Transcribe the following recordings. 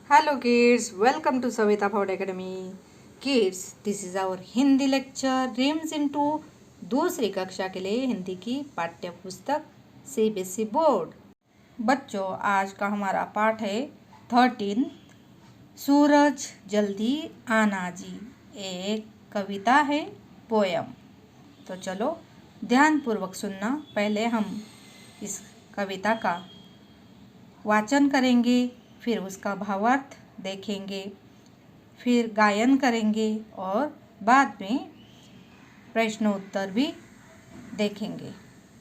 Hello kids, welcome to Savita Ford Academy. Kids, this is our Hindi lecture RIMS into दूसरी कक्षा के लिए हिंदी की पाठ्य पुस्तक सीबीएसई बोर्ड। बच्चों, आज का हमारा पाठ है 13 सूरज जल्दी आना जी। एक कविता है, पोयम। तो चलो ध्यानपूर्वक सुनना। पहले हम इस कविता का वाचन करेंगे, फिर उसका भावार्थ देखेंगे, फिर गायन करेंगे और बाद में प्रश्न उत्तर भी देखेंगे।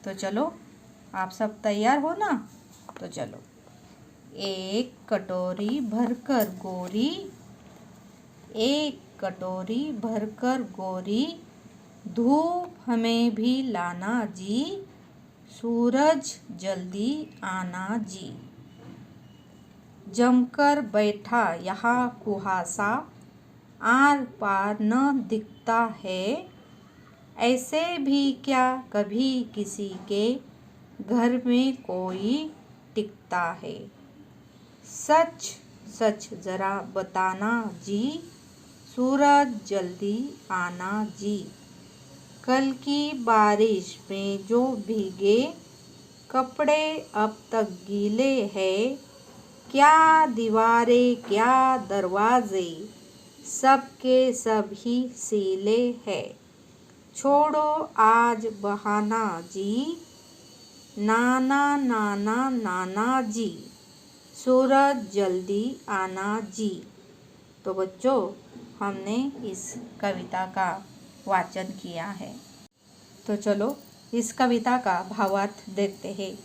तो चलो, आप सब तैयार हो ना? तो चलो। एक कटोरी भरकर गोरी, एक कटोरी भरकर गोरी, धूप हमें भी लाना जी, सूरज जल्दी आना जी। जमकर बैठा यहाँ कुहासा, आर पार न दिखता है, ऐसे भी क्या कभी किसी के घर में कोई टिकता है। सच सच जरा बताना जी, सूरज जल्दी आना जी। कल की बारिश में जो भीगे कपड़े अब तक गीले हैं, क्या दीवारें क्या दरवाजे, सबके सब ही सीले है। छोड़ो आज बहाना जी, नाना नाना नाना जी, सूरज जल्दी आना जी। तो बच्चों, हमने इस कविता का वाचन किया है। तो चलो इस कविता का भावार्थ देखते हैं।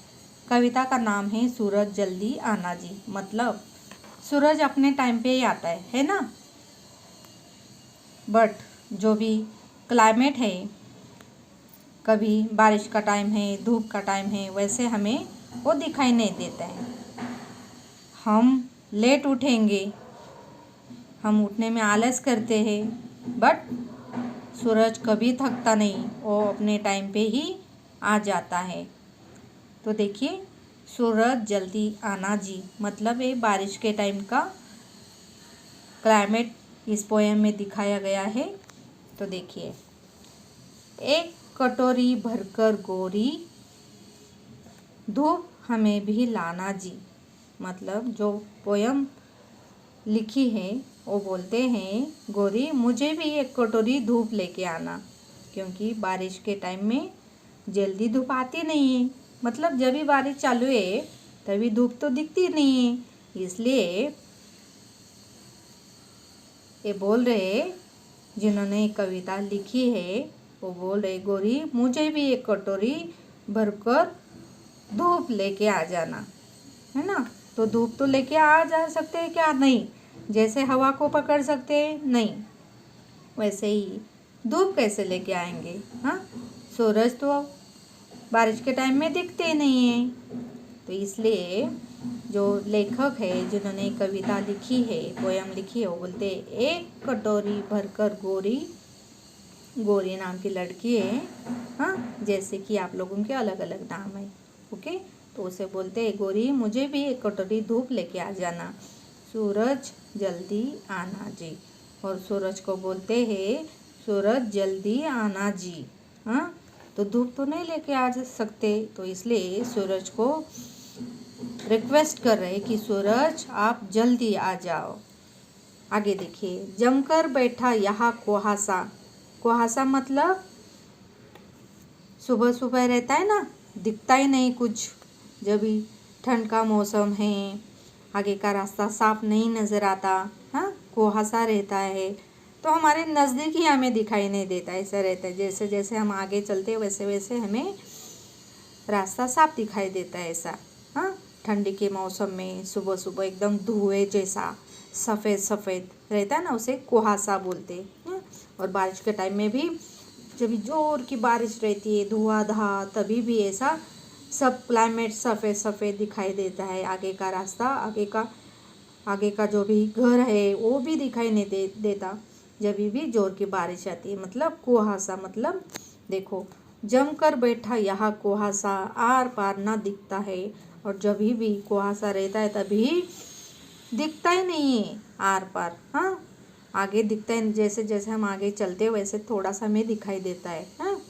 कविता का नाम है सूरज जल्दी आना जी। मतलब सूरज अपने टाइम पे ही आता है ना। बट जो भी क्लाइमेट है, कभी बारिश का टाइम है, धूप का टाइम है, वैसे हमें वो दिखाई नहीं देता है। हम लेट उठेंगे, हम उठने में आलस करते हैं, बट सूरज कभी थकता नहीं, वो अपने टाइम पे ही आ जाता है। तो देखिए, सूरज जल्दी आना जी मतलब ये बारिश के टाइम का क्लाइमेट इस पोएम में दिखाया गया है। तो देखिए, एक कटोरी भरकर गोरी, धूप हमें भी लाना जी। मतलब जो पोएम लिखी है वो बोलते हैं, गोरी मुझे भी एक कटोरी धूप लेके आना, क्योंकि बारिश के टाइम में जल्दी धूप आती नहीं है। मतलब जब भी बारिश चालू है तभी धूप तो दिखती नहीं है। इसलिए ये बोल रहे, जिन्होंने कविता लिखी है वो बोल रहे, गोरी मुझे भी एक कटोरी भरकर धूप लेके आ जाना, है ना। तो धूप तो लेके आ जा सकते हैं क्या? नहीं। जैसे हवा को पकड़ सकते हैं, नहीं, वैसे ही धूप कैसे लेके आएंगे? हाँ, सूरज तो बारिश के टाइम में दिखते नहीं हैं। तो इसलिए जो लेखक है, जिन्होंने कविता लिखी है, पोयम लिखी है, वो बोलते एक कटोरी भरकर गोरी, गोरी नाम की लड़की है। हाँ, जैसे कि आप लोगों के अलग अलग नाम है, ओके। तो उसे बोलते हैं, गोरी मुझे भी एक कटोरी धूप लेके आ जाना, सूरज जल्दी आना जी। और सूरज को बोलते हैं, सूरज जल्दी आना जी। हाँ, तो धूप तो नहीं लेके आ सकते, तो इसलिए सूरज को रिक्वेस्ट कर रहे कि सूरज आप जल्दी आ जाओ। आगे देखिए, जमकर बैठा यहाँ कुहासा। कुहासा मतलब सुबह सुबह रहता है ना, दिखता ही नहीं कुछ। जब भी ठंड का मौसम है, आगे का रास्ता साफ नहीं नज़र आता, हाँ, कुहासा रहता है, तो हमारे नज़दीक ही हमें दिखाई नहीं देता। ऐसा रहता है, जैसे जैसे हम आगे चलते हैं वैसे वैसे हमें रास्ता साफ दिखाई देता है। ऐसा, हाँ, ठंडी के मौसम में सुबह सुबह एकदम धुएं जैसा सफ़ेद सफ़ेद रहता है ना, उसे कुहासा बोलते हैं। और बारिश के टाइम में भी जब जोर की बारिश रहती है, धुआंधार, तभी भी ऐसा सब क्लाइमेट सफ़ेद सफ़ेद दिखाई देता है। आगे का रास्ता, आगे का जो भी घर है वो भी दिखाई नहीं देता जब भी जोर की बारिश आती है। मतलब कुहासा, मतलब देखो, जमकर बैठा यहाँ कुहासा, आर पार ना दिखता है। और जब भी कुहासा रहता है तभी दिखता ही नहीं है आर पार। हाँ, आगे दिखता है, जैसे जैसे हम आगे चलते हैं वैसे थोड़ा सा हमें दिखाई देता है। हाँ,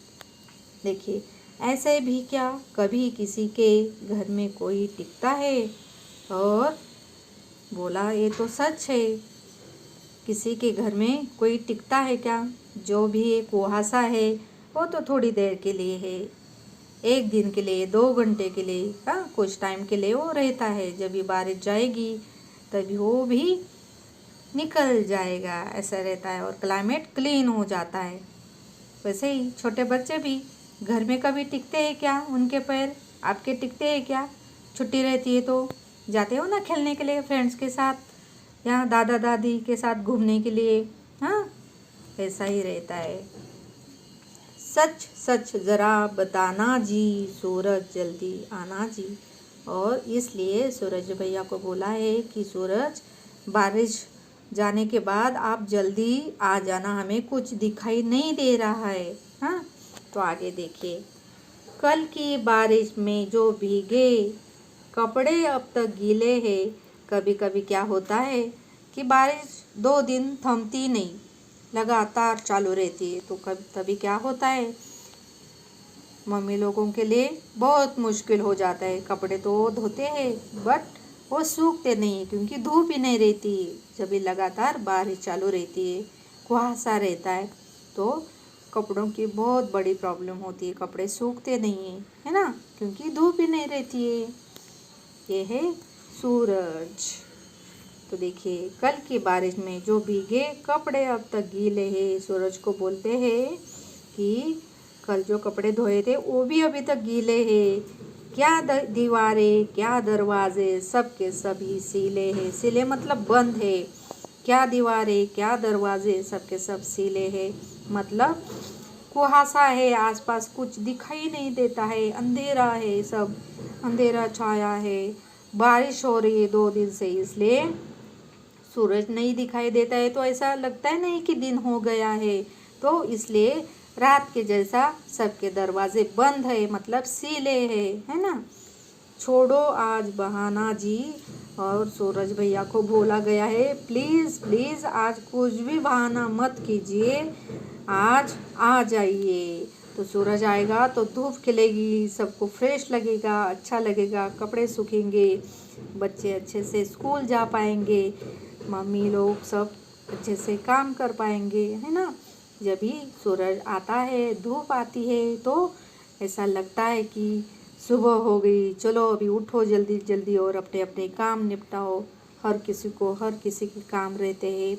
देखिए, ऐसे भी क्या कभी किसी के घर में कोई टिकता है? और बोला ये तो सच है, किसी के घर में कोई टिकता है क्या? जो भी एक कुहासा है वो तो थोड़ी देर के लिए है, 1 दिन के लिए, 2 घंटे के लिए, हाँ कुछ टाइम के लिए वो रहता है। जब भी बारिश जाएगी तभी वो भी निकल जाएगा, ऐसा रहता है और क्लाइमेट क्लीन हो जाता है। वैसे ही छोटे बच्चे भी घर में कभी टिकते हैं क्या? उनके पैर आपके टिकते हैं क्या? छुट्टी रहती है तो जाते हो ना खेलने के लिए फ्रेंड्स के साथ या दादा दादी के साथ घूमने के लिए। हाँ, ऐसा ही रहता है। सच सच ज़रा बताना जी, सूरज जल्दी आना जी। और इसलिए सूरज भैया को बोला है कि सूरज, बारिश जाने के बाद आप जल्दी आ जाना, हमें कुछ दिखाई नहीं दे रहा है। हाँ, तो आगे देखिए, कल की बारिश में जो भीगे कपड़े अब तक गीले हैं। कभी कभी क्या होता है कि बारिश 2 दिन थमती नहीं, लगातार चालू रहती है, तो कभी तभी क्या होता है, मम्मी लोगों के लिए बहुत मुश्किल हो जाता है। कपड़े तो वो धोते हैं बट वो सूखते नहीं क्योंकि धूप ही नहीं रहती। जब भी लगातार बारिश चालू रहती है, कुहासा रहता है, तो कपड़ों की बहुत बड़ी प्रॉब्लम होती है, कपड़े सूखते नहीं हैं, है ना, क्योंकि धूप ही नहीं रहती है। ये है सूरज। तो देखिए, कल की बारिश में जो भीगे कपड़े अब तक गीले हैं। सूरज को बोलते हैं कि कल जो कपड़े धोए थे वो भी अभी तक गीले हैं। क्या दीवारें, क्या दरवाजे, सब के सभी सीले हैं। सीले मतलब बंद है। क्या दीवारें, क्या दरवाजे, सब के सब सीले हैं, मतलब कुहासा है, आसपास कुछ दिखाई नहीं देता है, अंधेरा है, सब अंधेरा छाया है। बारिश हो रही है 2 दिन से, इसलिए सूरज नहीं दिखाई देता है, तो ऐसा लगता है नहीं कि दिन हो गया है, तो इसलिए रात के जैसा सबके दरवाजे बंद है, मतलब सीले है ना। छोड़ो आज बहाना जी, और सूरज भैया को बोला गया है प्लीज़ प्लीज़ आज कुछ भी बहाना मत कीजिए, आज आ जाइए। तो सूरज आएगा तो धूप खिलेगी, सबको फ्रेश लगेगा, अच्छा लगेगा, कपड़े सूखेंगे, बच्चे अच्छे से स्कूल जा पाएंगे, मम्मी लोग सब अच्छे से काम कर पाएंगे, है ना। जब भी सूरज आता है, धूप आती है, तो ऐसा लगता है कि सुबह हो गई, चलो अभी उठो जल्दी जल्दी और अपने अपने काम निपटाओ। हर किसी के काम रहते हैं।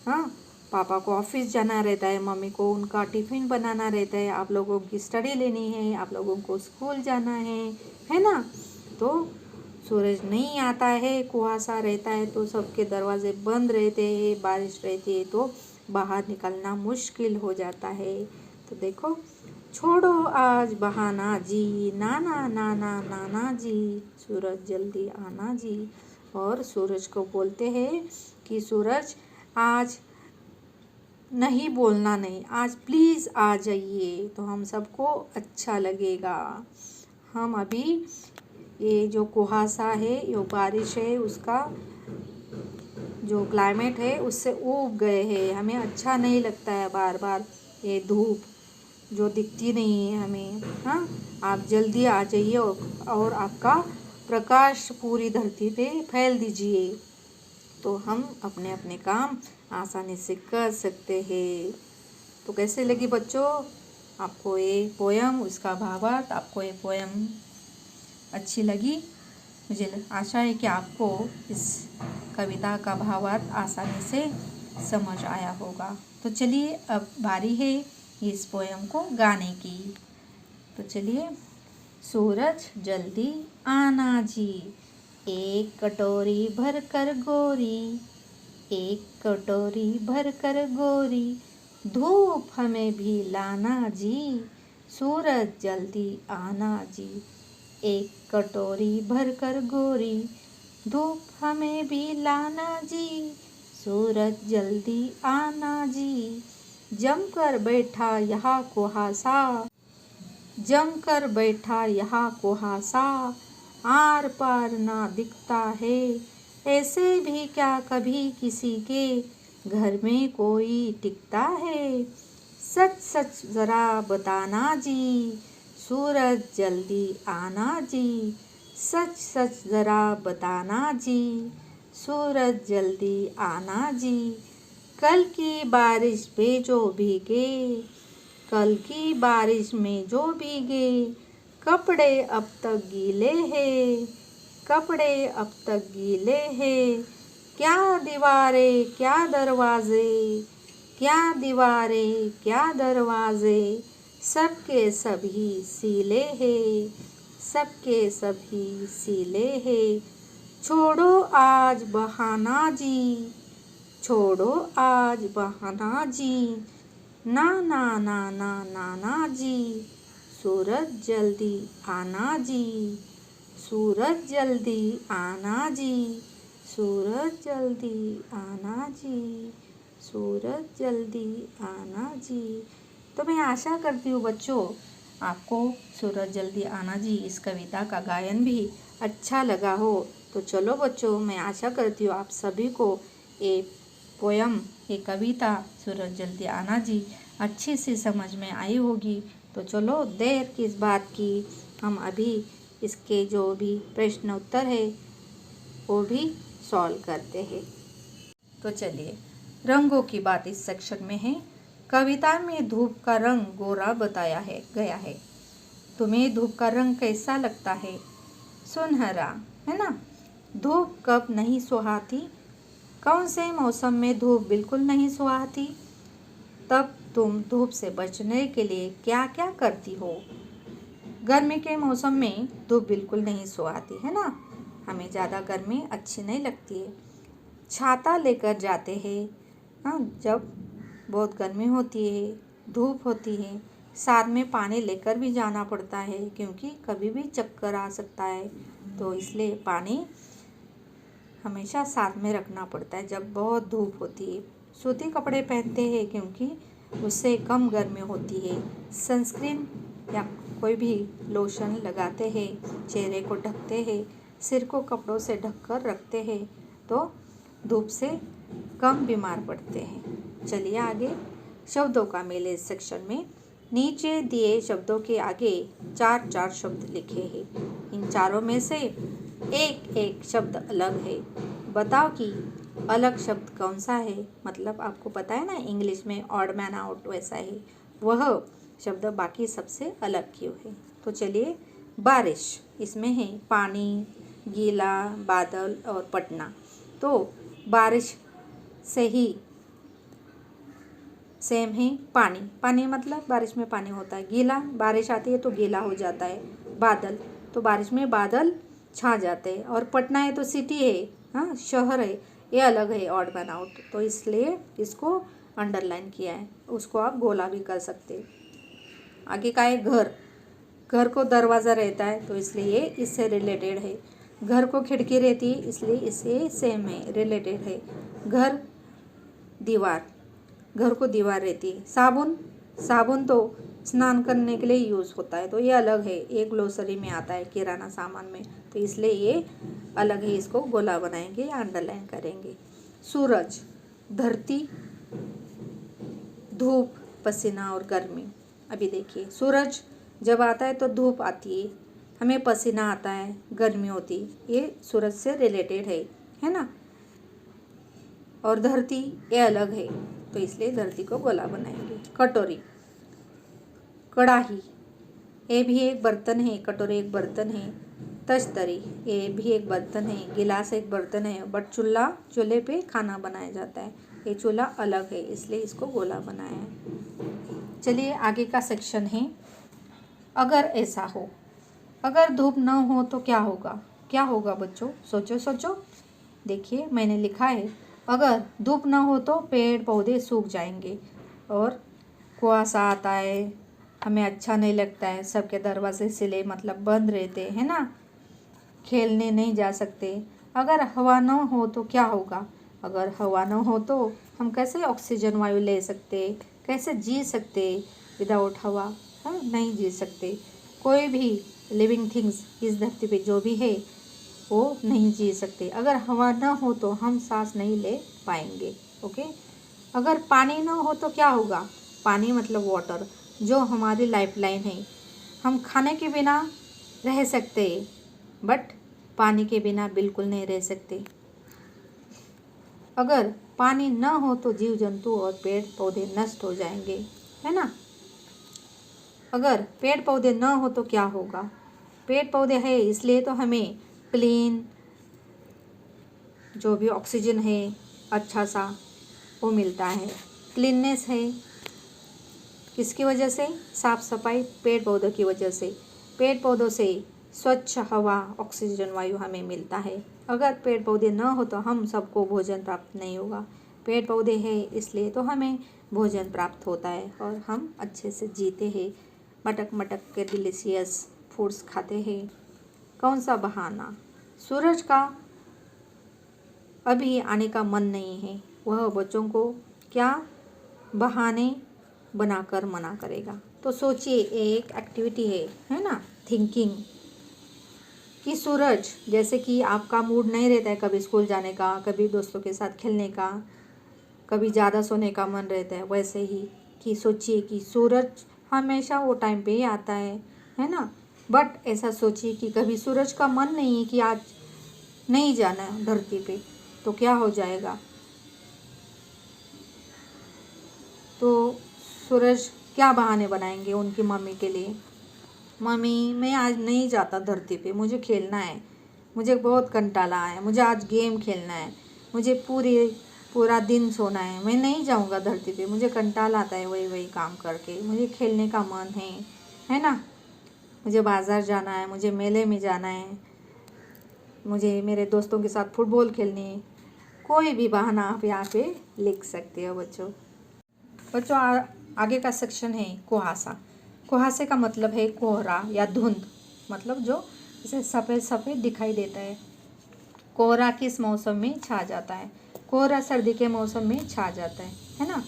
हाँ, पापा को ऑफिस जाना रहता है, मम्मी को उनका टिफ़िन बनाना रहता है, आप लोगों की स्टडी लेनी है, आप लोगों को स्कूल जाना है ना। तो सूरज नहीं आता है, कुहासा रहता है, तो सबके दरवाजे बंद रहते हैं, बारिश रहती है तो बाहर निकलना मुश्किल हो जाता है। तो देखो, छोड़ो आज बहाना जी, नाना नाना नाना जी, सूरज जल्दी आना जी। और सूरज को बोलते हैं कि सूरज आज नहीं बोलना नहीं, आज प्लीज़ आ जाइए, तो हम सबको अच्छा लगेगा। हम अभी ये जो कुहासा है, ये बारिश है, उसका जो क्लाइमेट है उससे ऊब गए हैं, हमें अच्छा नहीं लगता है बार बार ये धूप जो दिखती नहीं है हमें। हाँ, आप जल्दी आ जाइए और आपका प्रकाश पूरी धरती पे फैल दीजिए, तो हम अपने अपने काम आसानी से कर सकते हैं। तो कैसे लगी बच्चों आपको ये पोयम, उसका भावार्थ? आपको ये पोयम अच्छी लगी? मुझे आशा है कि आपको इस कविता का भावार्थ आसानी से समझ आया होगा। तो चलिए, अब बारी है इस पोयम को गाने की। तो चलिए, सूरज जल्दी आना जी, एक कटोरी भर कर गोरी, एक कटोरी भर कर गोरी, धूप हमें भी लाना जी, सूरज जल्दी आना जी। एक कटोरी भर कर गोरी, धूप हमें भी लाना जी, सूरज जल्दी आना जी। जमकर बैठा यहाँ कुहासा, जमकर बैठा यहाँ कुहासा, आर पार ना दिखता है, ऐसे भी क्या कभी किसी के घर में कोई टिकता है? सच सच जरा बताना जी, सूरज जल्दी आना जी। सच सच जरा बताना जी, सूरज जल्दी आना जी। कल की बारिश में जो भीगे, कल की बारिश में जो भीगे, कपड़े अब तक गीले हैं, कपड़े अब तक गीले हैं। क्या दीवारें क्या दरवाजे, क्या दीवारें क्या दरवाजे, सबके सभी सीले हैं, सबके सभी सीले हैं। छोड़ो आज बहाना जी, छोड़ो आज बहाना जी, ना ना ना ना ना ना जी, सूरज जल्दी आना जी, सूरज जल्दी आना जी, सूरज जल्दी आना जी, सूरज जल्दी आना जी। तो मैं आशा करती हूँ बच्चों आपको सूरज जल्दी आना जी इस कविता का गायन भी अच्छा लगा हो। तो चलो बच्चों, मैं आशा करती हूँ आप सभी को ये पोयम, ये कविता सूरज जल्दी आना जी अच्छी सी समझ में आई होगी। तो चलो देर किस बात की, हम अभी इसके जो भी प्रश्न उत्तर है वो भी सॉल्व करते हैं। तो चलिए, रंगों की बात इस सेक्शन में है। कविता में धूप का रंग गोरा बताया है गया है। तुम्हें धूप का रंग कैसा लगता है? सुनहरा, है ना। धूप कब नहीं सुहाती? कौन से मौसम में धूप बिल्कुल नहीं सुहाती? तब तुम धूप से बचने के लिए क्या क्या करती हो? गर्मी के मौसम में धूप बिल्कुल नहीं सुहाती, है ना। हमें ज़्यादा गर्मी अच्छी नहीं लगती है। छाता लेकर जाते हैं, हाँ, जब बहुत गर्मी होती है, धूप होती है। साथ में पानी लेकर भी जाना पड़ता है क्योंकि कभी भी चक्कर आ सकता है, तो इसलिए पानी हमेशा साथ में रखना पड़ता है जब बहुत धूप होती है। सूती कपड़े पहनते हैं क्योंकि उससे कम गर्मी होती है। सनस्क्रीन या कोई भी लोशन लगाते हैं, चेहरे को ढकते हैं, सिर को कपड़ों से ढककर रखते हैं, तो धूप से कम बीमार पड़ते हैं। चलिए आगे, शब्दों का मेल इस सेक्शन में नीचे दिए शब्दों के आगे 4 शब्द लिखे हैं। इन चारों में से एक एक शब्द अलग है। बताओ कि अलग शब्द कौन सा है। मतलब आपको पता है ना, इंग्लिश में ऑड मैन आउट वैसा है, वह शब्द बाकी सबसे अलग क्यों है। तो चलिए, बारिश, इसमें है पानी, गीला, बादल और पटना। तो बारिश से ही सेम है पानी। पानी मतलब बारिश में पानी होता है। गीला, बारिश आती है तो गीला हो जाता है। बादल, तो बारिश में बादल छा जाते हैं। और पटना है तो सिटी है, हाँ, शहर है, ये अलग है, ऑड मैन आउट, तो इसलिए इसको अंडरलाइन किया है। उसको आप गोला भी कर सकते हैं। आगे का है घर। घर को दरवाज़ा रहता है तो इसलिए इससे रिलेटेड है। घर को खिड़की रहती है इसलिए इससे सेम है, रिलेटेड है। घर, दीवार, घर को दीवार रहती है। साबुन, साबुन तो स्नान करने के लिए यूज़ होता है, तो ये अलग है, ये ग्लोसरी में आता है, किराना सामान में, तो इसलिए ये अलग है। इसको गोला बनाएंगे या अंडरलाइन करेंगे। सूरज, धरती, धूप, पसीना और गर्मी। अभी देखिए, सूरज जब आता है तो धूप आती है, हमें पसीना आता है, गर्मी होती है, ये सूरज से रिलेटेड है ना। और धरती ये अलग है, तो इसलिए धरती को गोला बनाएंगे। कटोरी, कढ़ाई, ये भी एक बर्तन है, कटोरी एक बर्तन है। तश्तरी, ये भी एक बर्तन है। गिलास एक बर्तन है, बट चूल्हा, चूल्हे पे खाना बनाया जाता है, ये चूल्हा अलग है, इसलिए इसको गोला बनाया है। चलिए आगे का सेक्शन है, अगर ऐसा हो। अगर धूप न हो तो क्या होगा? क्या होगा बच्चों, सोचो सोचो। देखिए मैंने लिखा है, अगर धूप न हो तो पेड़ पौधे सूख जाएंगे और कुआसा आता है, हमें अच्छा नहीं लगता है, सबके दरवाजे सिले मतलब बंद रहते हैं ना, खेलने नहीं जा सकते। अगर हवा न हो तो क्या होगा? अगर हवा न हो तो हम कैसे ऑक्सीजन वायु ले सकते, कैसे जी सकते विदाउट हवा? हम नहीं जी सकते। कोई भी लिविंग थिंग्स इस धरती पे जो भी है वो नहीं जी सकते। अगर हवा ना हो तो हम सांस नहीं ले पाएंगे। ओके, अगर पानी ना हो तो क्या होगा? पानी मतलब वाटर, जो हमारी लाइफलाइन है। हम खाने के बिना रह सकते, बट पानी के बिना बिल्कुल नहीं रह सकते। अगर पानी न हो तो जीव जंतु और पेड़ पौधे नष्ट हो जाएंगे, है ना। अगर पेड़ पौधे न हो तो क्या होगा? पेड़ पौधे है इसलिए तो हमें क्लीन जो भी ऑक्सीजन है अच्छा सा वो मिलता है। क्लीननेस है किसकी वजह से? साफ सफाई पेड़ पौधों की वजह से। पेड़ पौधों से स्वच्छ हवा ऑक्सीजन वायु हमें मिलता है। अगर पेड़ पौधे न हो तो हम सबको भोजन प्राप्त नहीं होगा। पेड़ पौधे हैं इसलिए तो हमें भोजन प्राप्त होता है और हम अच्छे से जीते हैं, मटक मटक के डिलीशियस फूड्स खाते हैं। कौन सा बहाना? सूरज का अभी आने का मन नहीं है, वह बच्चों को क्या बहाने बनाकर मना करेगा। तो सोचिए, एक एक्टिविटी है ना, थिंकिंग, कि सूरज, जैसे कि आपका मूड नहीं रहता है कभी स्कूल जाने का, कभी दोस्तों के साथ खेलने का, कभी ज़्यादा सोने का मन रहता है, वैसे ही कि सोचिए कि सूरज हमेशा वो टाइम पे ही आता है ना। बट ऐसा सोचिए कि कभी सूरज का मन नहीं है कि आज नहीं जाना है धरती पे, तो क्या हो जाएगा? तो सूरज क्या बहाने बनाएंगे उनकी मम्मी के लिए? मम्मी, मैं आज नहीं जाता धरती पे, मुझे खेलना है, मुझे बहुत कंटाला है, मुझे आज गेम खेलना है, मुझे पूरा दिन सोना है, मैं नहीं जाऊंगा धरती पे, मुझे कंटाला आता है वही वही काम करके, मुझे खेलने का मन है ना। मुझे बाज़ार जाना है, मुझे मेले में जाना है, मुझे मेरे दोस्तों के साथ फुटबॉल खेलनी है। कोई भी बहाना आप यहाँ पे लिख सकते हो बच्चों। बच्चों आगे का सेक्शन है कुहासा। कुहासे का मतलब है कोहरा या धुंध, मतलब जो जैसे सफ़ेद सफ़ेद दिखाई देता है। कोहरा किस मौसम में छा जाता है? कोहरा सर्दी के मौसम में छा जाता है ना।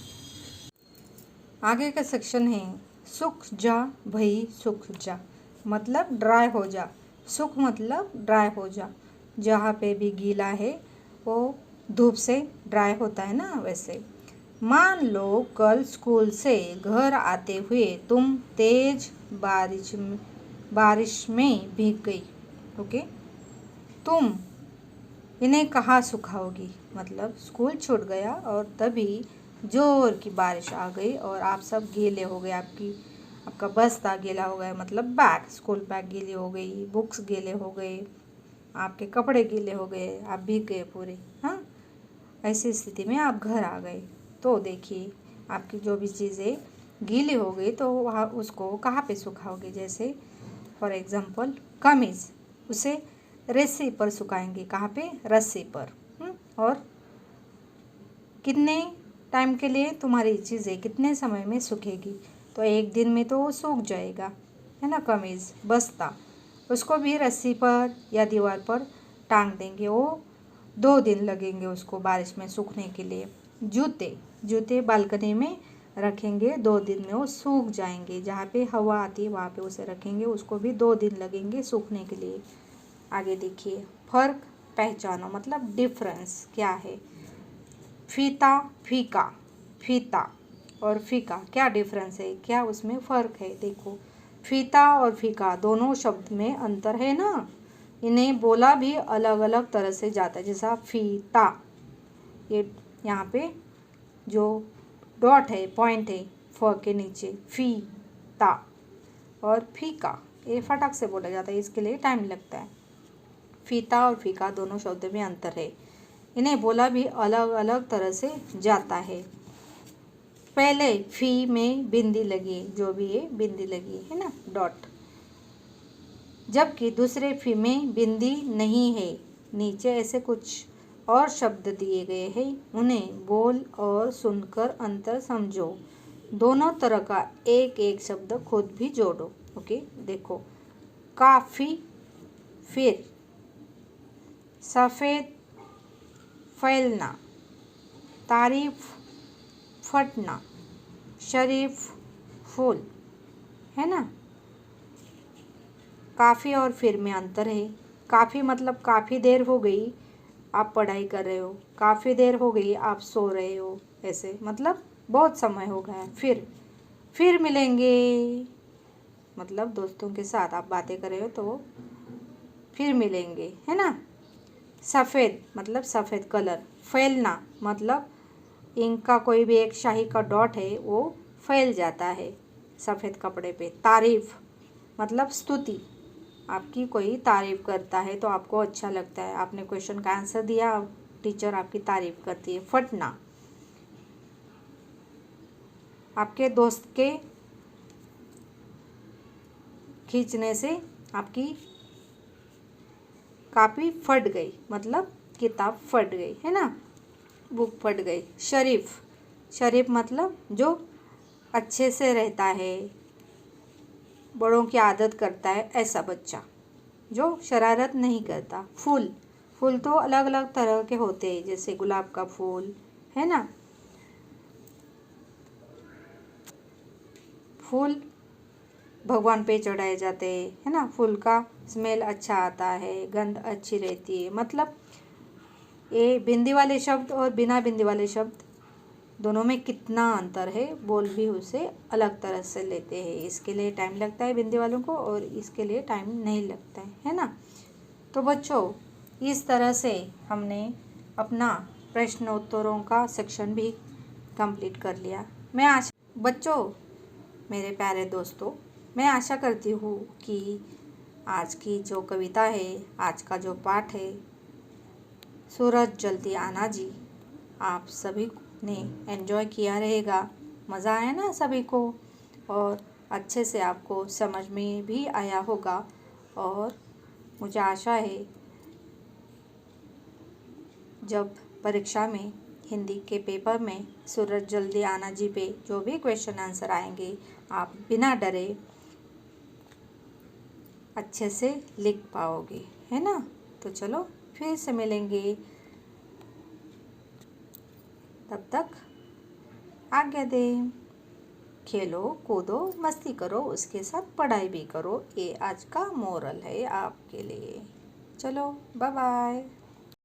आगे का सेक्शन है सूख जा भई सूख जा, मतलब ड्राई हो जा। सूख मतलब ड्राई हो जा, जहाँ पे भी गीला है वो धूप से ड्राई होता है ना, वैसे। मान लो कल स्कूल से घर आते हुए तुम तेज बारिश में भीग गई। ओके, तुम इन्हें कहाँ सुखाओगी? मतलब स्कूल छूट गया और तभी जोर की बारिश आ गई और आप सब गीले हो गए, आपका बस्ता गीला हो गया, मतलब बैग, स्कूल बैग गीली हो गई, बुक्स गीले हो गए, आपके कपड़े गीले हो गए, आप भीग गए पूरे। हाँ, ऐसी स्थिति में आप घर आ गए तो देखिए आपकी जो भी चीज़ें गीली हो गई तो वहाँ उसको कहाँ पे सुखाओगे? जैसे फॉर एग्जांपल कमीज़, उसे रस्सी पर सुखाएंगे। कहाँ पे? रस्सी पर। और कितने टाइम के लिए तुम्हारी चीज़ें कितने समय में सूखेगी? तो एक दिन में तो वो सूख जाएगा, है ना। कमीज़, बस्ता, उसको भी रस्सी पर या दीवार पर टांग देंगे, वो 2 दिन लगेंगे उसको बारिश में सूखने के लिए। जूते बालकनी में रखेंगे, 2 दिन में वो सूख जाएंगे। जहाँ पे हवा आती है वहाँ पे उसे रखेंगे, उसको भी 2 दिन लगेंगे सूखने के लिए। आगे देखिए, फ़र्क पहचानो, मतलब डिफरेंस क्या है। फीता, फीका, फीता और फीका, क्या डिफरेंस है, क्या उसमें फ़र्क है? देखो, फीता और फीका दोनों शब्द में अंतर है ना। इन्हें बोला भी अलग अलग तरह से जाता है। जैसा फीता, ये यहाँ पे जो डॉट है, पॉइंट है फ के नीचे, फीता, और फीका ये फटाक से बोला जाता है, इसके लिए टाइम लगता है। फीता और फीका दोनों शब्द में अंतर है, इन्हें बोला भी अलग अलग तरह से जाता है। पहले फी में बिंदी लगी, जो भी है बिंदी लगी है ना, डॉट, जबकि दूसरे फी में बिंदी नहीं है। नीचे ऐसे कुछ और शब्द दिए गए हैं, उन्हें बोल और सुनकर अंतर समझो। दोनों तरह का एक एक शब्द खुद भी जोड़ो। ओके, देखो, काफ़ी, फिर, सफ़ेद, फैलना, तारीफ, फटना, शरीफ, फूल, है ना। काफ़ी और फिर में अंतर है। काफ़ी मतलब काफ़ी देर हो गई आप पढ़ाई कर रहे हो, काफ़ी देर हो गई आप सो रहे हो, ऐसे मतलब बहुत समय हो गया है। फिर मिलेंगे, मतलब दोस्तों के साथ आप बातें कर रहे हो तो फिर मिलेंगे, है ना। सफ़ेद मतलब सफ़ेद कलर, फैलना मतलब इंक का कोई भी एक शाही का डॉट है वो फैल जाता है सफ़ेद कपड़े पे। तारीफ मतलब स्तुति, आपकी कोई तारीफ करता है तो आपको अच्छा लगता है, आपने क्वेश्चन का आंसर दिया, टीचर आपकी तारीफ करती है। फटना, आपके दोस्त के खींचने से आपकी कापी फट गई, मतलब किताब फट गई, है ना, बुक फट गई। शरीफ, शरीफ मतलब जो अच्छे से रहता है, बड़ों की आदत करता है, ऐसा बच्चा जो शरारत नहीं करता। फूल, फूल तो अलग अलग तरह के होते हैं, जैसे गुलाब का फूल, है ना। फूल भगवान पे चढ़ाए जाते हैं, है ना। फूल का स्मेल अच्छा आता है, गंध अच्छी रहती है। मतलब ये बिंदी वाले शब्द और बिना बिंदी वाले शब्द दोनों में कितना अंतर है, बोल भी उसे अलग तरह से लेते हैं। इसके लिए टाइम लगता है बिंदी वालों को और इसके लिए टाइम नहीं लगता है ना। तो बच्चों, इस तरह से हमने अपना प्रश्न उत्तरों का सेक्शन भी कंप्लीट कर लिया। मैं बच्चों, मेरे प्यारे दोस्तों, मैं आशा करती हूँ कि आज की जो कविता है, आज का जो पाठ है, सूरज जल्दी आना जी, आप सभी ने एंजॉय किया रहेगा, मज़ा आया ना सभी को, और अच्छे से आपको समझ में भी आया होगा। और मुझे आशा है जब परीक्षा में हिंदी के पेपर में सूरज जल्दी आना जी पे जो भी क्वेश्चन आंसर आएंगे, आप बिना डरे अच्छे से लिख पाओगे, है ना। तो चलो फिर से मिलेंगे, तब तक आज्ञा दें। खेलो कूदो मस्ती करो, उसके साथ पढ़ाई भी करो, ये आज का मोरल है आपके लिए। चलो बाय बाय।